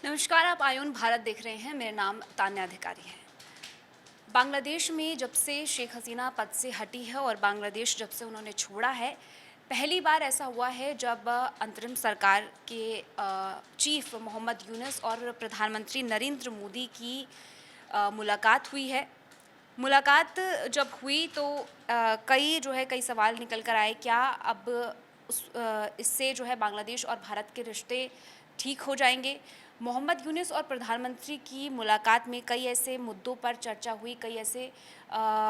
नमस्कार, आप आयून भारत देख रहे हैं। मेरा नाम तान्या अधिकारी है। बांग्लादेश में जब से शेख हसीना पद से हटी है और बांग्लादेश जब से उन्होंने छोड़ा है, पहली बार ऐसा हुआ है जब अंतरिम सरकार के चीफ मोहम्मद यूनुस और प्रधानमंत्री नरेंद्र मोदी की मुलाकात हुई है। मुलाकात जब हुई तो कई सवाल निकल कर आए। क्या अब इससे जो है बांग्लादेश और भारत के रिश्ते ठीक हो जाएंगे? मोहम्मद यूनुस और प्रधानमंत्री की मुलाकात में कई ऐसे मुद्दों पर चर्चा हुई, कई ऐसे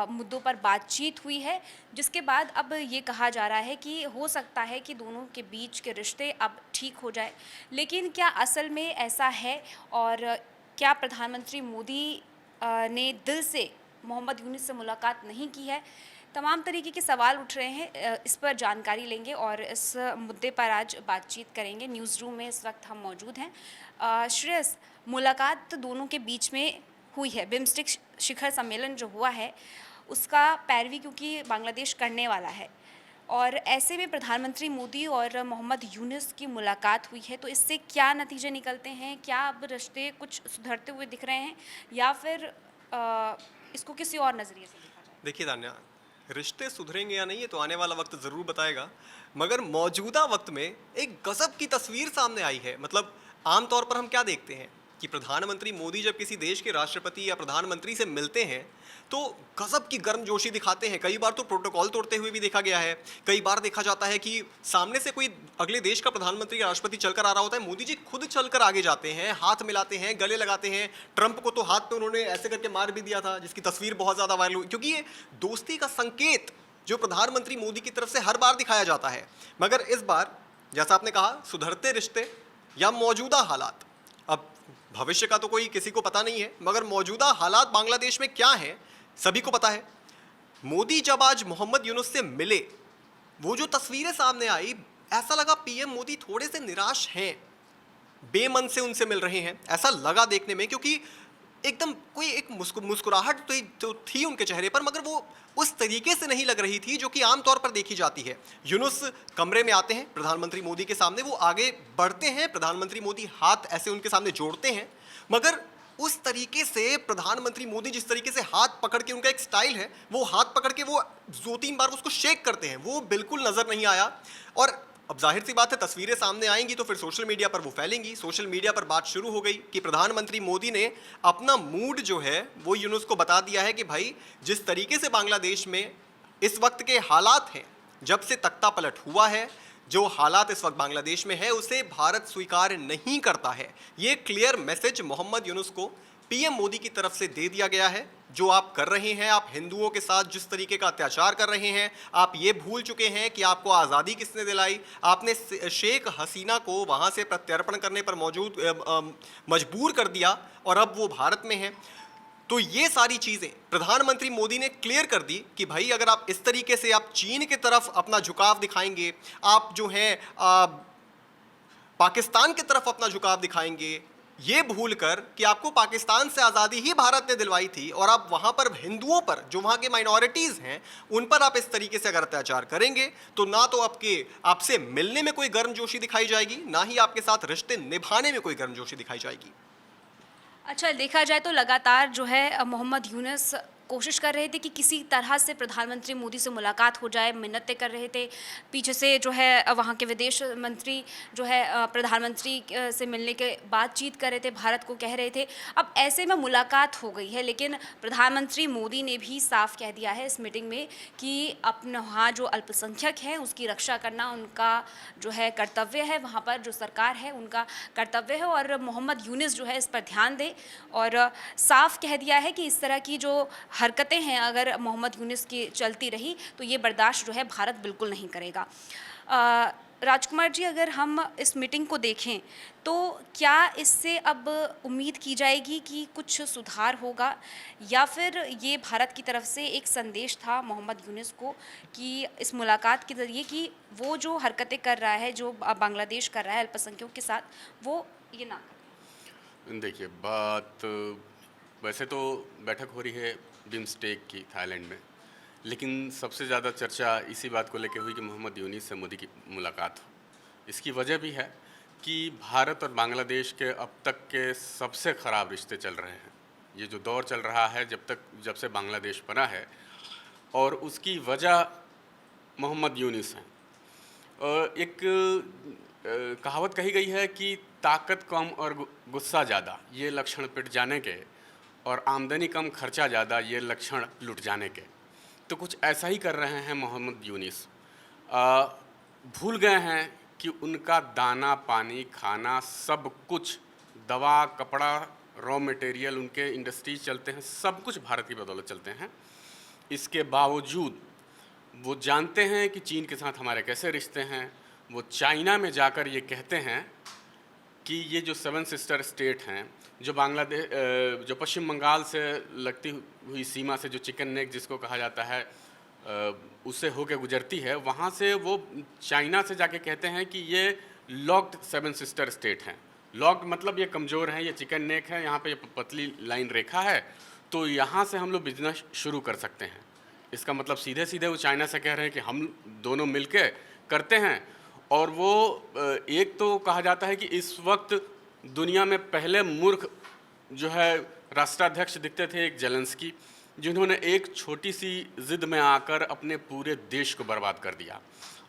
मुद्दों पर बातचीत हुई है, जिसके बाद अब ये कहा जा रहा है कि हो सकता है कि दोनों के बीच के रिश्ते अब ठीक हो जाए। लेकिन क्या असल में ऐसा है? और क्या प्रधानमंत्री मोदी ने दिल से मोहम्मद यूनुस से मुलाकात नहीं की है? तमाम तरीके के सवाल उठ रहे हैं। इस पर जानकारी लेंगे और इस मुद्दे पर आज बातचीत करेंगे। न्यूज़ रूम में इस वक्त हम मौजूद हैं। श्रेयस, मुलाकात दोनों के बीच में हुई है। बिम्स्टेक शिखर सम्मेलन जो हुआ है उसका पैरवी क्योंकि बांग्लादेश करने वाला है, और ऐसे में प्रधानमंत्री मोदी और मोहम्मद यूनुस की मुलाकात हुई है, तो इससे क्या नतीजे निकलते हैं? क्या अब रिश्ते कुछ सुधरते हुए दिख रहे हैं या फिर इसको किसी और नज़रिए से देखा जाए? देखिए तान्या, रिश्ते सुधरेंगे या नहीं ये तो आने वाला वक्त ज़रूर बताएगा। मगर मौजूदा वक्त में एक गज़ब की तस्वीर सामने आई है। मतलब आम तौर पर हम क्या देखते हैं कि प्रधानमंत्री मोदी जब किसी देश के राष्ट्रपति या प्रधानमंत्री से मिलते हैं तो गज़ब की गर्मजोशी दिखाते हैं। कई बार तो प्रोटोकॉल तोड़ते हुए भी देखा गया है। कई बार देखा जाता है कि सामने से कोई अगले देश का प्रधानमंत्री या राष्ट्रपति चलकर आ रहा होता है, मोदी जी खुद चलकर आगे जाते हैं, हाथ मिलाते हैं, गले लगाते हैं। ट्रंप को तो हाथ में उन्होंने ऐसे करके मार भी दिया था, जिसकी तस्वीर बहुत ज़्यादा वायरल हुई, क्योंकि ये दोस्ती का संकेत जो प्रधानमंत्री मोदी की तरफ से हर बार दिखाया जाता है। मगर इस बार जैसा आपने कहा, सुधरते रिश्ते या मौजूदा हालात, अब भविष्य का तो कोई किसी को पता नहीं है, मगर मौजूदा हालात बांग्लादेश में क्या हैं सभी को पता है। मोदी जब आज मोहम्मद यूनुस से मिले, वो जो तस्वीरें सामने आई, ऐसा लगा पीएम मोदी थोड़े से निराश हैं, बेमन से उनसे मिल रहे हैं, ऐसा लगा देखने में। क्योंकि एकदम कोई एक मुस्कुराहट तो थी उनके चेहरे पर, मगर वो उस तरीके से नहीं लग रही थी जो कि आमतौर पर देखी जाती है। यूनुस कमरे में आते हैं प्रधानमंत्री मोदी के सामने, वो आगे बढ़ते हैं, प्रधानमंत्री मोदी हाथ ऐसे उनके सामने जोड़ते हैं, मगर उस तरीके से प्रधानमंत्री मोदी जिस तरीके से हाथ पकड़ के, उनका एक स्टाइल है, वो हाथ पकड़ के वो 2-3 बार उसको शेक करते हैं, वो बिल्कुल नजर नहीं आया। और अब जाहिर सी बात है, तस्वीरें सामने आएंगी तो फिर सोशल मीडिया पर वो फैलेंगी। सोशल मीडिया पर बात शुरू हो गई कि प्रधानमंत्री मोदी ने अपना मूड जो है वो यूनुस को बता दिया है कि भाई, जिस तरीके से बांग्लादेश में इस वक्त के हालात हैं, जब से तख्ता पलट हुआ है, जो हालात इस वक्त बांग्लादेश में है, उसे भारत स्वीकार नहीं करता है। ये क्लियर मैसेज मोहम्मद यूनुस को पीएम मोदी की तरफ से दे दिया गया है। जो आप कर रहे हैं, आप हिंदुओं के साथ जिस तरीके का अत्याचार कर रहे हैं, आप ये भूल चुके हैं कि आपको आज़ादी किसने दिलाई। आपने शेख हसीना को वहाँ से प्रत्यर्पण करने पर मजबूर कर दिया और अब वो भारत में है। तो ये सारी चीज़ें प्रधानमंत्री मोदी ने क्लियर कर दी कि भाई, अगर आप इस तरीके से आप चीन की तरफ अपना झुकाव दिखाएंगे, आप जो हैं पाकिस्तान की तरफ अपना झुकाव दिखाएंगे, ये भूल कर कि आपको पाकिस्तान से आज़ादी ही भारत ने दिलवाई थी, और आप वहाँ पर हिंदुओं पर, जो वहाँ के माइनॉरिटीज़ हैं, उन पर आप इस तरीके से अगर अत्याचार करेंगे तो ना तो आपसे मिलने में कोई गर्मजोशी दिखाई जाएगी, ना ही आपके साथ रिश्ते निभाने में कोई गर्मजोशी दिखाई जाएगी। अच्छा, देखा जाए तो लगातार जो है मोहम्मद यूनुस कोशिश कर रहे थे कि किसी तरह से प्रधानमंत्री मोदी से मुलाकात हो जाए, मिन्नतें कर रहे थे। पीछे से जो है वहाँ के विदेश मंत्री जो है प्रधानमंत्री से मिलने के बातचीत कर रहे थे, भारत को कह रहे थे। अब ऐसे में मुलाकात हो गई है, लेकिन प्रधानमंत्री मोदी ने भी साफ कह दिया है इस मीटिंग में कि अपना वहाँ जो अल्पसंख्यक हैं उसकी रक्षा करना उनका जो है कर्तव्य है, वहाँ पर जो सरकार है उनका कर्तव्य है, और मोहम्मद यूनुस जो है इस पर ध्यान दें। और साफ कह दिया है कि इस तरह की जो हरकतें हैं, अगर मोहम्मद यूनुस की चलती रही तो ये बर्दाश्त जो है भारत बिल्कुल नहीं करेगा। राजकुमार जी, अगर हम इस मीटिंग को देखें तो क्या इससे अब उम्मीद की जाएगी कि कुछ सुधार होगा, या फिर ये भारत की तरफ से एक संदेश था मोहम्मद यूनुस को कि इस मुलाकात के ज़रिए कि वो जो हरकतें कर रहा है, जो बांग्लादेश कर रहा है अल्पसंख्यकों के साथ, वो ये ना करें? देखिए, बात वैसे तो बैठक हो रही है बिम्स्टेक की थाईलैंड में, लेकिन सबसे ज़्यादा चर्चा इसी बात को लेकर हुई कि मोहम्मद यूनुस से मोदी की मुलाकात हो। इसकी वजह भी है कि भारत और बांग्लादेश के अब तक के सबसे ख़राब रिश्ते चल रहे हैं। ये जो दौर चल रहा है जब से बांग्लादेश बना है, और उसकी वजह मोहम्मद यूनुस हैं। एक कहावत कही गई है कि ताकत कम और गुस्सा ज़्यादा, ये लक्षण पिट जाने के, और आमदनी कम खर्चा ज़्यादा, ये लक्षण लुट जाने के। तो कुछ ऐसा ही कर रहे हैं मोहम्मद यूनुस। भूल गए हैं कि उनका दाना पानी खाना सब कुछ, दवा कपड़ा रॉ मटेरियल, उनके इंडस्ट्रीज चलते हैं, सब कुछ भारत की बदौलत चलते हैं। इसके बावजूद वो जानते हैं कि चीन के साथ हमारे कैसे रिश्ते हैं। वो चाइना में जाकर ये कहते हैं कि ये जो 7 सिस्टर स्टेट हैं, जो जो पश्चिम बंगाल से लगती हुई सीमा से जो चिकन नेक जिसको कहा जाता है उससे होके गुजरती है, वहाँ से वो चाइना से जाके कहते हैं कि ये लॉक्ड 7 सिस्टर स्टेट हैं। लॉक्ड मतलब ये कमज़ोर हैं, ये चिकन नेक है, यहाँ पे ये पतली लाइन रेखा है, तो यहाँ से हम लोग बिजनेस शुरू कर सकते हैं। इसका मतलब सीधे सीधे वो चाइना से कह रहे हैं कि हम दोनों मिलके करते हैं। और वो एक तो कहा जाता है कि इस वक्त दुनिया में पहले मूर्ख जो है राष्ट्राध्यक्ष दिखते थे एक जेलेंस्की, जिन्होंने एक छोटी सी ज़िद में आकर अपने पूरे देश को बर्बाद कर दिया।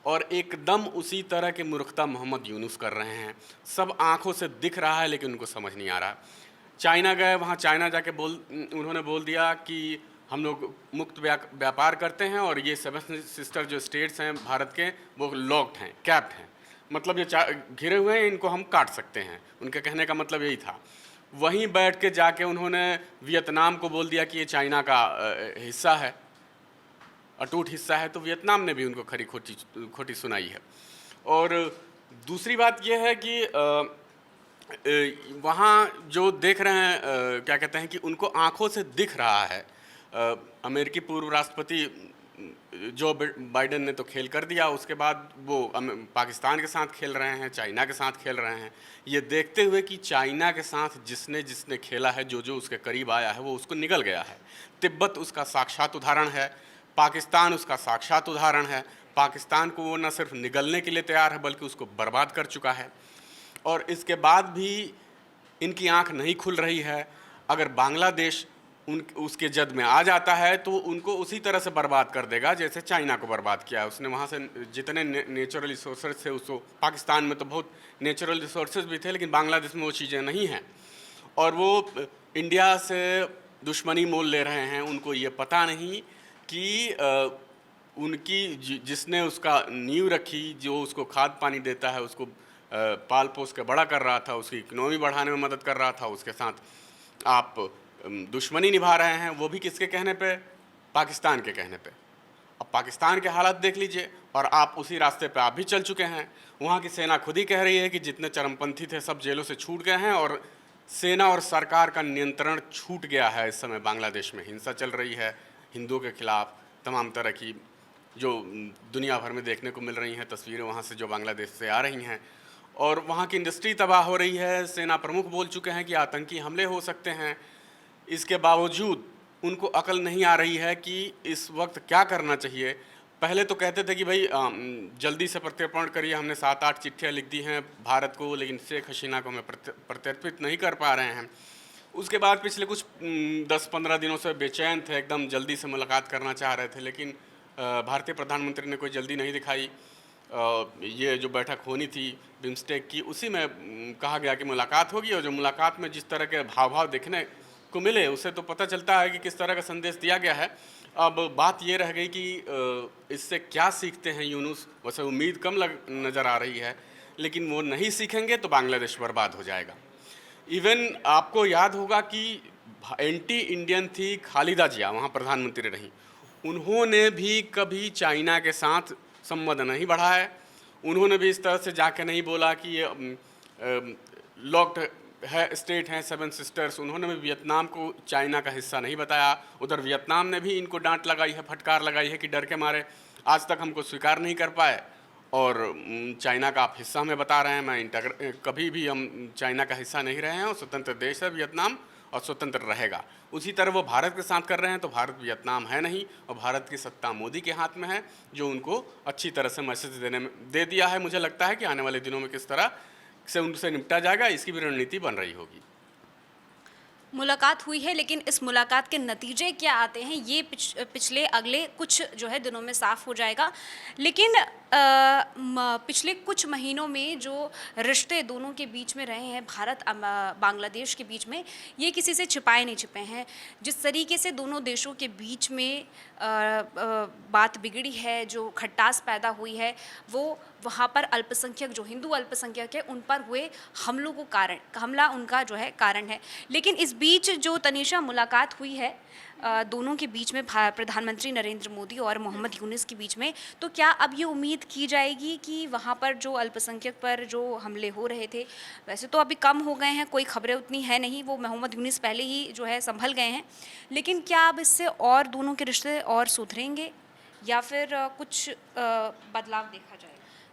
और एकदम उसी तरह की मूर्खता मोहम्मद यूनुस कर रहे हैं। सब आंखों से दिख रहा है लेकिन उनको समझ नहीं आ रहा। चाइना गए, वहाँ चाइना जाके उन्होंने बोल दिया कि हम लोग मुक्त व्यापार करते हैं और ये 7 सिस्टर जो स्टेट्स हैं भारत के, वो लॉक्ड हैं, कैप्ड हैं, मतलब ये घिरे हुए हैं, इनको हम काट सकते हैं। उनके कहने का मतलब यही था। वहीं बैठ के जाके उन्होंने वियतनाम को बोल दिया कि ये चाइना का हिस्सा है, अटूट हिस्सा है, तो वियतनाम ने भी उनको खरी खोटी सुनाई है। और दूसरी बात यह है कि वहाँ जो देख रहे हैं, क्या कहते हैं कि उनको आंखों से दिख रहा है। अमेरिकी पूर्व राष्ट्रपति जो बाइडेन ने तो खेल कर दिया, उसके बाद वो पाकिस्तान के साथ खेल रहे हैं, चाइना के साथ खेल रहे हैं, ये देखते हुए कि चाइना के साथ जिसने जिसने खेला है, जो जो उसके करीब आया है, वो उसको निगल गया है। तिब्बत उसका साक्षात उदाहरण है, पाकिस्तान उसका साक्षात उदाहरण है। पाकिस्तान को वो न सिर्फ निगलने के लिए तैयार है बल्कि उसको बर्बाद कर चुका है। और इसके बाद भी इनकी आंख नहीं खुल रही है। अगर बांग्लादेश उसके जद में आ जाता है तो उनको उसी तरह से बर्बाद कर देगा जैसे चाइना को बर्बाद किया। उसने वहाँ से जितने नेचुरल रिसोर्सेज थे, उसको, पाकिस्तान में तो बहुत नेचुरल रिसोर्सेज भी थे लेकिन बांग्लादेश में वो चीज़ें नहीं हैं, और वो इंडिया से दुश्मनी मोल ले रहे हैं। उनको ये पता नहीं कि उनकी जिसने उसका नींव रखी, जो उसको खाद पानी देता है, उसको पाल पोस के बड़ा कर रहा था, उसकी इकनॉमी बढ़ाने में मदद कर रहा था, उसके साथ आप दुश्मनी निभा रहे हैं, वो भी किसके कहने पे? पाकिस्तान के कहने पे। अब पाकिस्तान के हालात देख लीजिए, और आप उसी रास्ते पे आप भी चल चुके हैं। वहाँ की सेना खुद ही कह रही है कि जितने चरमपंथी थे सब जेलों से छूट गए हैं, और सेना और सरकार का नियंत्रण छूट गया है। इस समय बांग्लादेश में हिंसा चल रही है हिंदुओं के खिलाफ, तमाम तरह की जो दुनिया भर में देखने को मिल रही हैं तस्वीरें वहाँ से जो बांग्लादेश से आ रही हैं, और वहाँ की इंडस्ट्री तबाह हो रही है। सेना प्रमुख बोल चुके हैं कि आतंकी हमले हो सकते हैं। इसके बावजूद उनको अकल नहीं आ रही है कि इस वक्त क्या करना चाहिए। पहले तो कहते थे कि भाई जल्दी से प्रत्यर्पण करिए, हमने 7-8 चिट्ठियाँ लिख दी हैं भारत को, लेकिन शेख हसीना को हमें प्रत्यर्पित नहीं कर पा रहे हैं। उसके बाद पिछले कुछ 10-15 दिनों से बेचैन थे, एकदम जल्दी से मुलाकात करना चाह रहे थे, लेकिन भारतीय प्रधानमंत्री ने कोई जल्दी नहीं दिखाई। ये जो बैठक होनी थी बिम्स्टेक की, उसी में कहा गया कि मुलाकात होगी, और जो मुलाकात में जिस तरह के भाव देखने को मिले उससे तो पता चलता है कि किस तरह का संदेश दिया गया है। अब बात ये रह गई कि इससे क्या सीखते हैं यूनुस। वैसे उम्मीद कम नज़र आ रही है, लेकिन वो नहीं सीखेंगे तो बांग्लादेश बर्बाद हो जाएगा। इवन आपको याद होगा कि एंटी इंडियन थी खालिदा जिया, वहाँ प्रधानमंत्री रही, उन्होंने भी कभी चाइना के साथ संबंध नहीं बढ़ाया। उन्होंने भी इस तरह से जाके नहीं बोला कि ये लॉक्ड है स्टेट हैं 7 सिस्टर्स। उन्होंने भी वियतनाम को चाइना का हिस्सा नहीं बताया। उधर वियतनाम ने भी इनको डांट लगाई है, फटकार लगाई है कि डर के मारे आज तक हमको स्वीकार नहीं कर पाए, और चाइना का आप हिस्सा हमें बता रहे हैं। मैं कभी भी हम चाइना का हिस्सा नहीं रहे हैं, और स्वतंत्र देश है वियतनाम, और स्वतंत्र रहेगा। उसी तरह वो भारत के साथ कर रहे हैं, तो भारत वियतनाम है नहीं, और भारत की सत्ता मोदी के हाथ में है, जो उनको अच्छी तरह से मैसेज दे दिया है। मुझे लगता है कि आने वाले दिनों में किस तरह से उनसे निपटा जाएगा, इसकी भी रणनीति बन रही होगी। मुलाकात हुई है, लेकिन इस मुलाकात के नतीजे क्या आते हैं ये पिछले अगले कुछ जो है दिनों में साफ हो जाएगा। लेकिन पिछले कुछ महीनों में जो रिश्ते दोनों के बीच में रहे हैं, भारत बांग्लादेश के बीच में, ये किसी से छिपाए नहीं छिपे हैं। जिस तरीके से दोनों देशों के बीच में बात बिगड़ी है, जो खटास पैदा हुई है, वो वहाँ पर अल्पसंख्यक, जो हिंदू अल्पसंख्यक है, उन पर हुए हमलों को हमला उनका जो है कारण है। लेकिन इस बीच जो तनीषा मुलाकात हुई है दोनों के बीच में, प्रधानमंत्री नरेंद्र मोदी और मोहम्मद यूनुस के बीच में, तो क्या अब ये उम्मीद की जाएगी कि वहाँ पर जो अल्पसंख्यक पर जो हमले हो रहे थे, वैसे तो अभी कम हो गए हैं, कोई खबरें उतनी है नहीं, वो मोहम्मद यूनुस पहले ही जो है संभल गए हैं, लेकिन क्या अब इससे और दोनों के रिश्ते और सुधरेंगे या फिर कुछ बदलाव देखा जाएगा?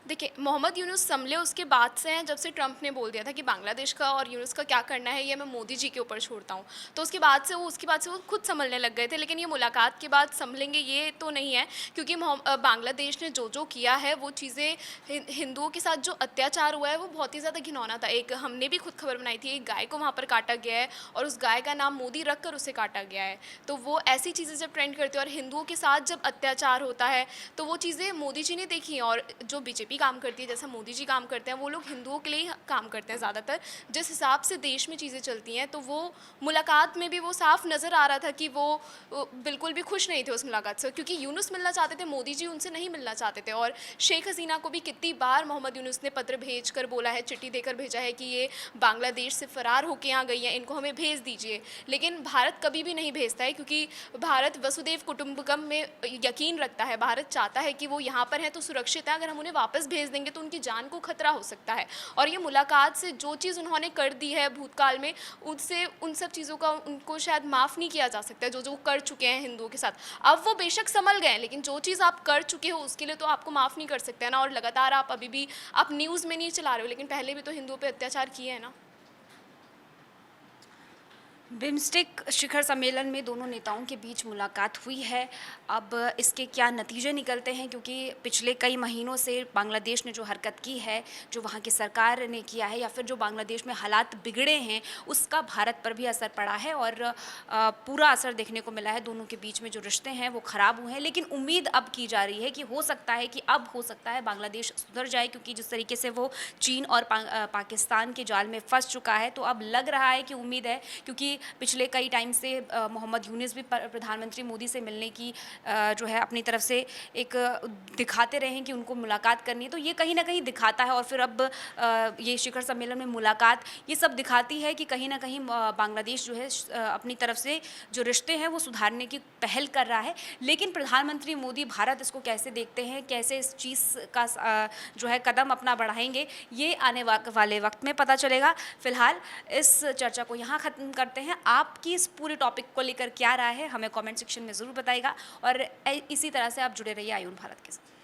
देखिए, मोहम्मद यूनुस संभले उसके बाद से हैं, जब से ट्रंप ने बोल दिया था कि बांग्लादेश का और यूनुस का क्या करना है ये मैं मोदी जी के ऊपर छोड़ता हूँ। तो उसके बाद से वो खुद संभलने लग गए थे। लेकिन ये मुलाकात के बाद संभलेंगे ये तो नहीं है, क्योंकि बांग्लादेश ने जो किया है वो चीज़ें, हिंदुओं के साथ जो अत्याचार हुआ है वो बहुत ही ज़्यादा घिनौना था। एक हमने भी खुद खबर बनाई थी, एक गाय को वहाँ पर काटा गया है और उस गाय का नाम मोदी रख कर उसे काटा गया है। तो वो ऐसी चीज़ें जब ट्रेंड करती है और हिंदुओं के साथ जब अत्याचार होता है, तो वो चीज़ें मोदी जी ने देखी हैं। और जो बीजेपी काम करती है, जैसा मोदी जी काम करते हैं, वो लोग हिंदुओं के लिए ही काम करते हैं ज़्यादातर। जिस हिसाब से देश में चीज़ें चलती हैं, तो वो मुलाकात में भी वो साफ नज़र आ रहा था कि वो बिल्कुल भी खुश नहीं थे उस मुलाकात से, क्योंकि यूनुस मिलना चाहते थे, मोदी जी उनसे नहीं मिलना चाहते थे। और शेख हसीना को भी कितनी बार मोहम्मद यूनुस ने पत्र भेज कर बोला है, चिट्ठी देकर भेजा है कि ये बांग्लादेश से फ़रार होकर यहाँ गई हैं, इनको हमें भेज दीजिए। लेकिन भारत कभी भी नहीं भेजता है, क्योंकि भारत वसुदेव कुटुंबकम में यकीन रखता है। भारत चाहता है कि वो यहाँ पर हैं तो सुरक्षित है, अगर हम उन्हें वापस भेज देंगे तो उनकी जान को खतरा हो सकता है। और ये मुलाकात से जो चीज़ उन्होंने कर दी है भूतकाल में, उससे उन सब चीज़ों का उनको शायद माफ़ नहीं किया जा सकता है, जो कर चुके हैं हिंदुओं के साथ। अब वो बेशक संभल गए, लेकिन जो चीज़ आप कर चुके हो उसके लिए तो आपको माफ़ नहीं कर सकते हैं ना। और लगातार आप अभी भी आप न्यूज़ में नहीं चला रहे हो, लेकिन पहले भी तो हिंदुओं पर अत्याचार किए हैं ना। बिम्स्टेक शिखर सम्मेलन में दोनों नेताओं के बीच मुलाकात हुई है। अब इसके क्या नतीजे निकलते हैं, क्योंकि पिछले कई महीनों से बांग्लादेश ने जो हरकत की है, जो वहाँ की सरकार ने किया है, या फिर जो बांग्लादेश में हालात बिगड़े हैं, उसका भारत पर भी असर पड़ा है और पूरा असर देखने को मिला है। दोनों के बीच में जो रिश्ते हैं वो ख़राब हुए हैं, लेकिन उम्मीद अब की जा रही है कि हो सकता है बांग्लादेश सुधर जाए, क्योंकि जिस तरीके से वो चीन और पाकिस्तान के जाल में फंस चुका है, तो अब लग रहा है कि उम्मीद है, क्योंकि पिछले कई टाइम से मोहम्मद यूनुस भी प्रधानमंत्री मोदी से मिलने की जो है अपनी तरफ से एक दिखाते रहे हैं कि उनको मुलाकात करनी है, तो ये कहीं ना कहीं दिखाता है। और फिर अब ये शिखर सम्मेलन में मुलाकात ये सब दिखाती है कि कहीं ना कहीं बांग्लादेश जो है अपनी तरफ से जो रिश्ते हैं वो सुधारने की पहल कर रहा है। लेकिन प्रधानमंत्री मोदी, भारत इसको कैसे देखते हैं, कैसे इस चीज़ का जो है कदम अपना बढ़ाएंगे, ये आने वाले वक्त में पता चलेगा। फिलहाल इस चर्चा को यहाँ ख़त्म करते हैं। आपकी इस पूरे टॉपिक को लेकर क्या राय है, हमें कमेंट सेक्शन में ज़रूर बताइएगा और इसी तरह से आप जुड़े रहिए आयुन भारत के साथ।